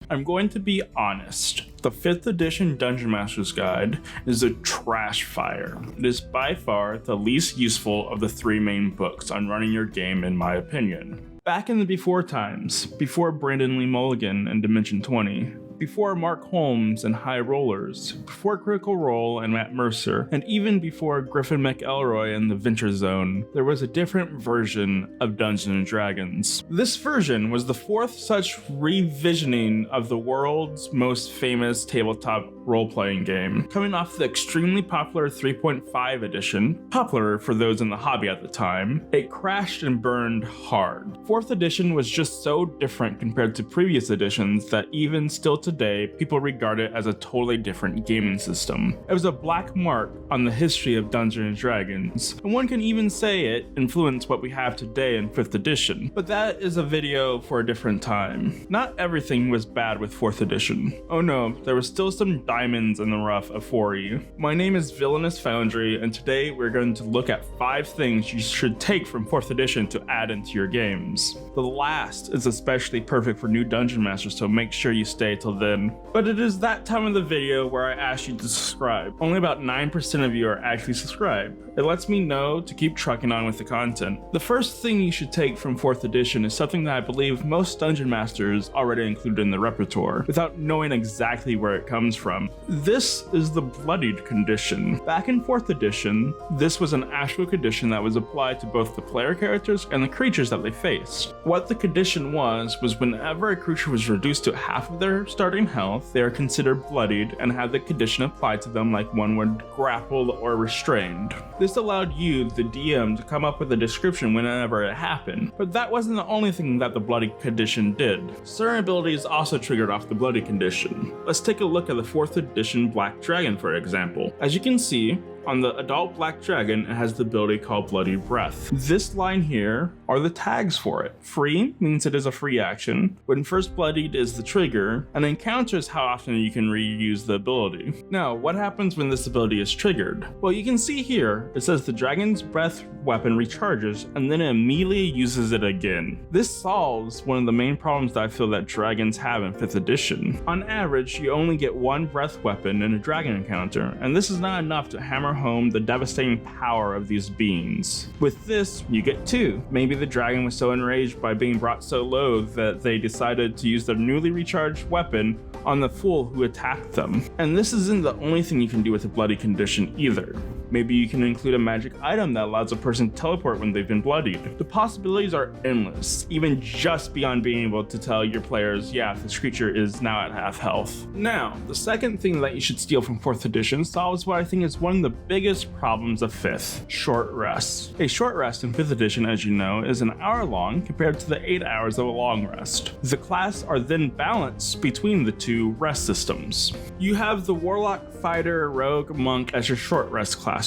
I'm going to be honest. The 5th edition Dungeon Master's Guide is a trash fire. It is by far the least useful of the 3 main books on running your game in my opinion. Back in the before times, before Brandon Lee Mulligan and Dimension 20, before Mark Holmes and High Rollers, before Critical Role and Matt Mercer, and even before Griffin McElroy and the Venture Zone, there was a different version of Dungeons & Dragons. This version was the 4th such revisioning of the world's most famous tabletop role-playing game, coming off the extremely popular 3.5 edition, popular for those in the hobby at the time. It crashed and burned hard. 4th edition was just so different compared to previous editions that even still today, people regard it as a totally different gaming system. It was a black mark on the history of Dungeons & Dragons, and one can even say it influenced what we have today in 5th edition, but that is a video for a different time. Not everything was bad with 4th edition. Oh no, there was still some diamonds in the rough of 4E. My name is Villainous Foundry, and today we're going to look at 5 things you should take from 4th edition to add into your games. The last is especially perfect for new Dungeon Masters, so make sure you stay till then. But it is that time of the video where I ask you to subscribe. Only about 9% of you are actually subscribed. It lets me know to keep trucking on with the content. The first thing you should take from 4th edition is something that I believe most Dungeon Masters already included in the repertoire, without knowing exactly where it comes from. This is the Bloodied condition. Back in 4th edition, this was an actual condition that was applied to both the player characters and the creatures that they faced. What the condition was whenever a creature was reduced to half of their starting health, they are considered bloodied and had the condition applied to them like one would grappled or restrained. This allowed you, the DM, to come up with a description whenever it happened, but that wasn't the only thing that the bloody condition did. Certain abilities also triggered off the bloody condition. Let's take a look at the 4th edition Black Dragon, for example. As you can see, on the adult Black Dragon, it has the ability called Bloody Breath. This line here are the tags for it. Free means it is a free action. When first bloodied is the trigger, and encounter is how often you can reuse the ability. Now, what happens when this ability is triggered? Well, you can see here, it says the Dragon's Breath weapon recharges, and then it immediately uses it again. This solves one of the main problems that I feel that dragons have in 5th edition. On average, you only get 1 breath weapon in a dragon encounter, and this is not enough to hammer home the devastating power of these beings. With this, you get 2. Maybe the dragon was so enraged by being brought so low that they decided to use their newly recharged weapon on the fool who attacked them. And this isn't the only thing you can do with a bloody condition either. Maybe you can include a magic item that allows a person to teleport when they've been bloodied. The possibilities are endless, even just beyond being able to tell your players, yeah, this creature is now at half health. Now, the second thing that you should steal from 4th edition solves what I think is one of the biggest problems of 5th: short rests. A short rest in 5th edition, as you know, is an hour long compared to the 8 hours of a long rest. The class are then balanced between the 2 rest systems. You have the Warlock, Fighter, Rogue, Monk as your short rest classes.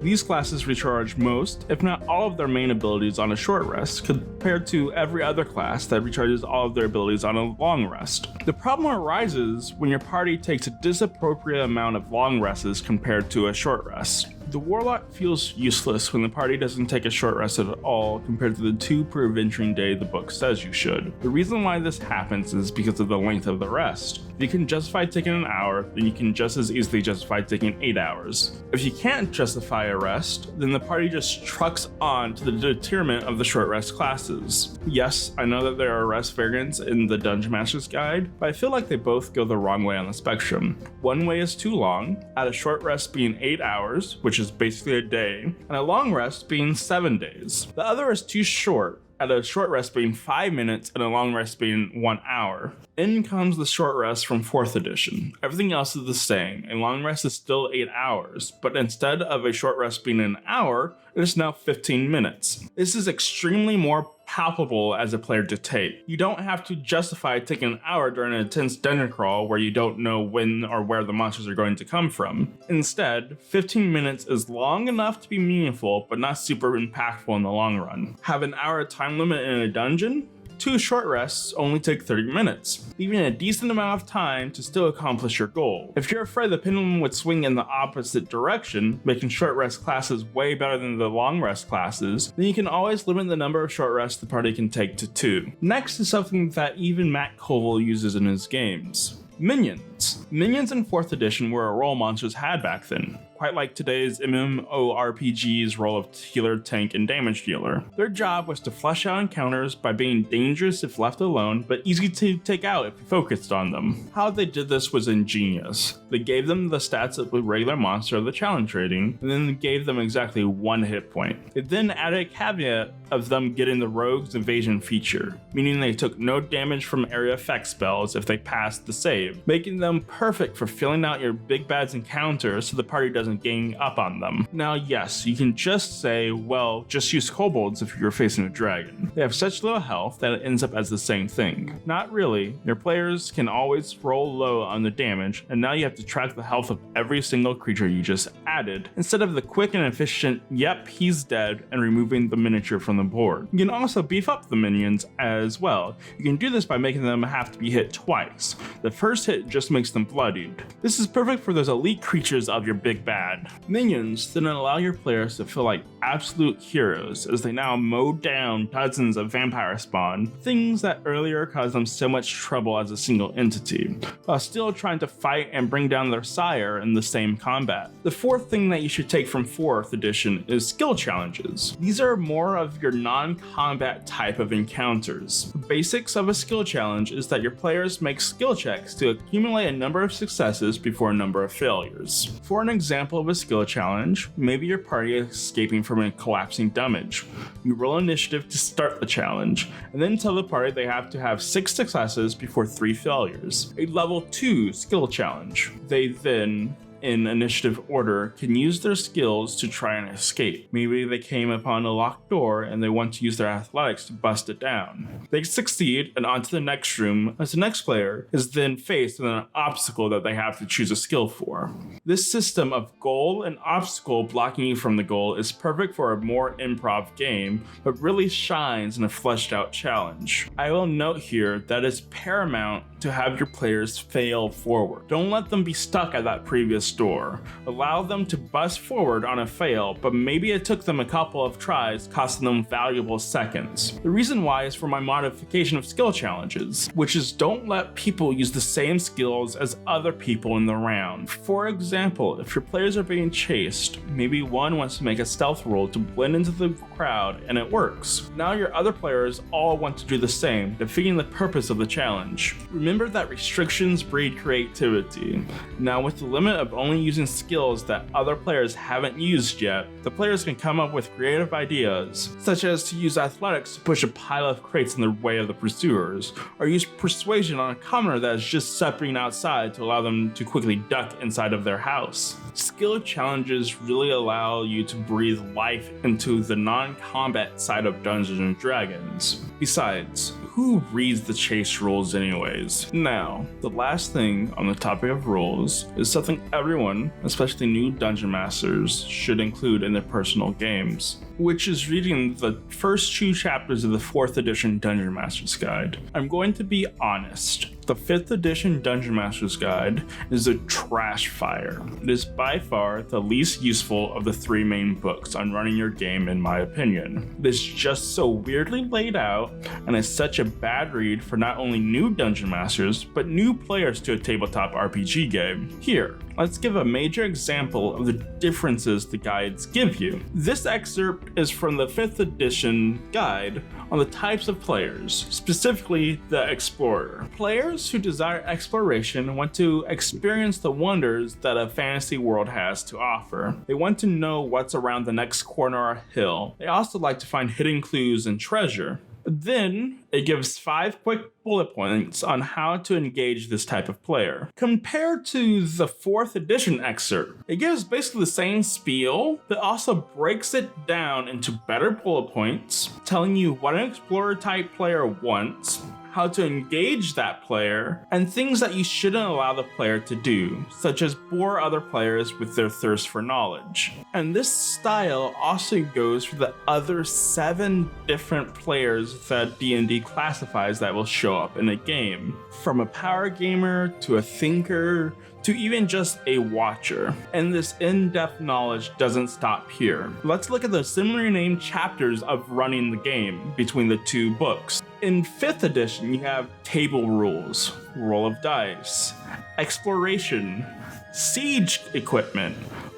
These classes recharge most, if not all of their main abilities on a short rest, compared to every other class that recharges all of their abilities on a long rest. The problem arises when your party takes a disappropriate amount of long rests compared to a short rest. The Warlock feels useless when the party doesn't take a short rest at all compared to the 2 per adventuring day the book says you should. The reason why this happens is because of the length of the rest. If you can justify taking an hour, then you can just as easily justify taking 8 hours. If you can't justify a rest, then the party just trucks on to the detriment of the short rest classes. Yes, I know that there are rest variants in the Dungeon Master's Guide, but I feel like they both go the wrong way on the spectrum. One way is too long, at a short rest being 8 hours, which is basically a day, and a long rest being 7 days. The other is too short, at a short rest being 5 minutes and a long rest being 1 hour. In comes the short rest from 4th edition. Everything else is the same. A long rest is still 8 hours, but instead of a short rest being an hour, it is now 15 minutes. This is extremely more palpable as a player to take. You don't have to justify taking an hour during an intense dungeon crawl where you don't know when or where the monsters are going to come from. Instead, 15 minutes is long enough to be meaningful, but not super impactful in the long run. Have an hour time limit in a dungeon? 2 short rests only take 30 minutes, leaving a decent amount of time to still accomplish your goal. If you're afraid the pendulum would swing in the opposite direction, making short rest classes way better than the long rest classes, then you can always limit the number of short rests the party can take to 2. Next is something that even Matt Colville uses in his games: minions. Minions in 4th edition were a role monsters had back then, quite like today's MMORPG's role of healer, tank, and damage dealer. Their job was to flesh out encounters by being dangerous if left alone, but easy to take out if you focused on them. How they did this was ingenious. They gave them the stats of a regular monster of the challenge rating, and then gave them exactly 1 hit point. They then added a caveat of them getting the Rogue's Evasion feature, meaning they took no damage from area effect spells if they passed the save, making them perfect for filling out your big bad's encounters so the party doesn't gang up on them. Now yes, you can just say, well, just use kobolds if you're facing a dragon. They have such little health that it ends up as the same thing. Not really. Your players can always roll low on the damage, and now you have to track the health of every single creature you just added, instead of the quick and efficient, yep, he's dead, and removing the miniature from the board. You can also beef up the minions as well. You can do this by making them have to be hit twice. The first hit just makes them bloodied. This is perfect for those elite creatures of your big bad. Minions then allow your players to feel like absolute heroes as they now mow down dozens of vampire spawn, things that earlier caused them so much trouble as a single entity, while still trying to fight and bring down their sire in the same combat. The 4th thing that you should take from 4th edition is skill challenges. These are more of your non-combat type of encounters. The basics of a skill challenge is that your players make skill checks to accumulate a number of successes before a number of failures. For an example of a skill challenge, maybe your party is escaping from a collapsing dummage. You roll initiative to start the challenge, and then tell the party they have to have 6 successes before 3 failures. A level 2 skill challenge. They then, in initiative order, can use their skills to try and escape. Maybe they came upon a locked door and they want to use their athletics to bust it down. They succeed and onto the next room, as the next player is then faced with an obstacle that they have to choose a skill for. This system of goal and obstacle blocking you from the goal is perfect for a more improv game, but really shines in a fleshed out challenge. I will note here that it's paramount to have your players fail forward. Don't let them be stuck at that previous door. Allow them to bust forward on a fail, but maybe it took them a couple of tries, costing them valuable seconds. The reason why is for my modification of skill challenges, which is don't let people use the same skills as other people in the round. For example, if your players are being chased, maybe one wants to make a stealth roll to blend into the crowd and it works. Now your other players all want to do the same, defeating the purpose of the challenge. Remember that restrictions breed creativity. Now with the limit of only using skills that other players haven't used yet, the players can come up with creative ideas, such as to use athletics to push a pile of crates in the way of the pursuers, or use persuasion on a commoner that is just stepping outside to allow them to quickly duck inside of their house. Skill challenges really allow you to breathe life into the non-combat side of Dungeons and Dragons. Besides, who reads the chase rules anyways? Now, the last thing on the topic of rules is something everyone, especially new dungeon masters, should include in their personal games, which is reading the first 2 chapters of the 4th edition Dungeon Master's Guide. I'm going to be honest. The 5th edition Dungeon Master's Guide is a trash fire. It is by far the least useful of the 3 main books on running your game in my opinion. It is just so weirdly laid out and is such a bad read for not only new dungeon masters, but new players to a tabletop RPG game. Here, let's give a major example of the differences the guides give you. This excerpt is from the 5th edition guide on the types of players, specifically the explorer. Players who desire exploration want to experience the wonders that a fantasy world has to offer. They want to know what's around the next corner or hill. They also like to find hidden clues and treasure. Then it gives 5 quick bullet points on how to engage this type of player. Compared to the 4th edition excerpt, it gives basically the same spiel, but also breaks it down into better bullet points, telling you what an explorer type player wants, how to engage that player, and things that you shouldn't allow the player to do, such as bore other players with their thirst for knowledge. And this style also goes for the other 7 different players that D&D classifies that will show up in a game, from a power gamer to a thinker to even just a watcher. And this in-depth knowledge doesn't stop here. Let's look at the similarly named chapters of running the game between the 2 books. In 5th edition, you have table rules, roll of dice, exploration, siege equipment.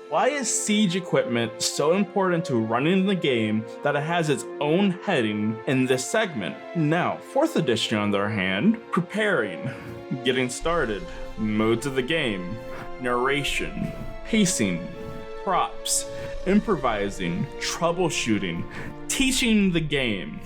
Why is siege equipment so important to running the game that it has its own heading in this segment? Now, 4th edition on the other hand, preparing, getting started, modes of the game, narration, pacing, props, improvising, troubleshooting, teaching the game,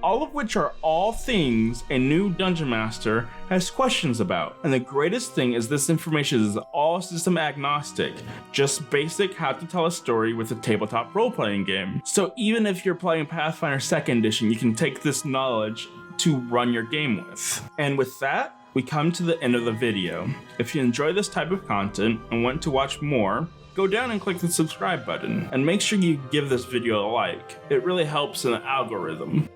all of which are all things a new Dungeon Master has questions about. And the greatest thing is this information is all system agnostic, just basic how to tell a story with a tabletop role-playing game. So even if you're playing Pathfinder 2nd edition, you can take this knowledge to run your game with. And with that, we come to the end of the video. If you enjoy this type of content and want to watch more, go down and click the subscribe button, and make sure you give this video a like. It really helps in the algorithm.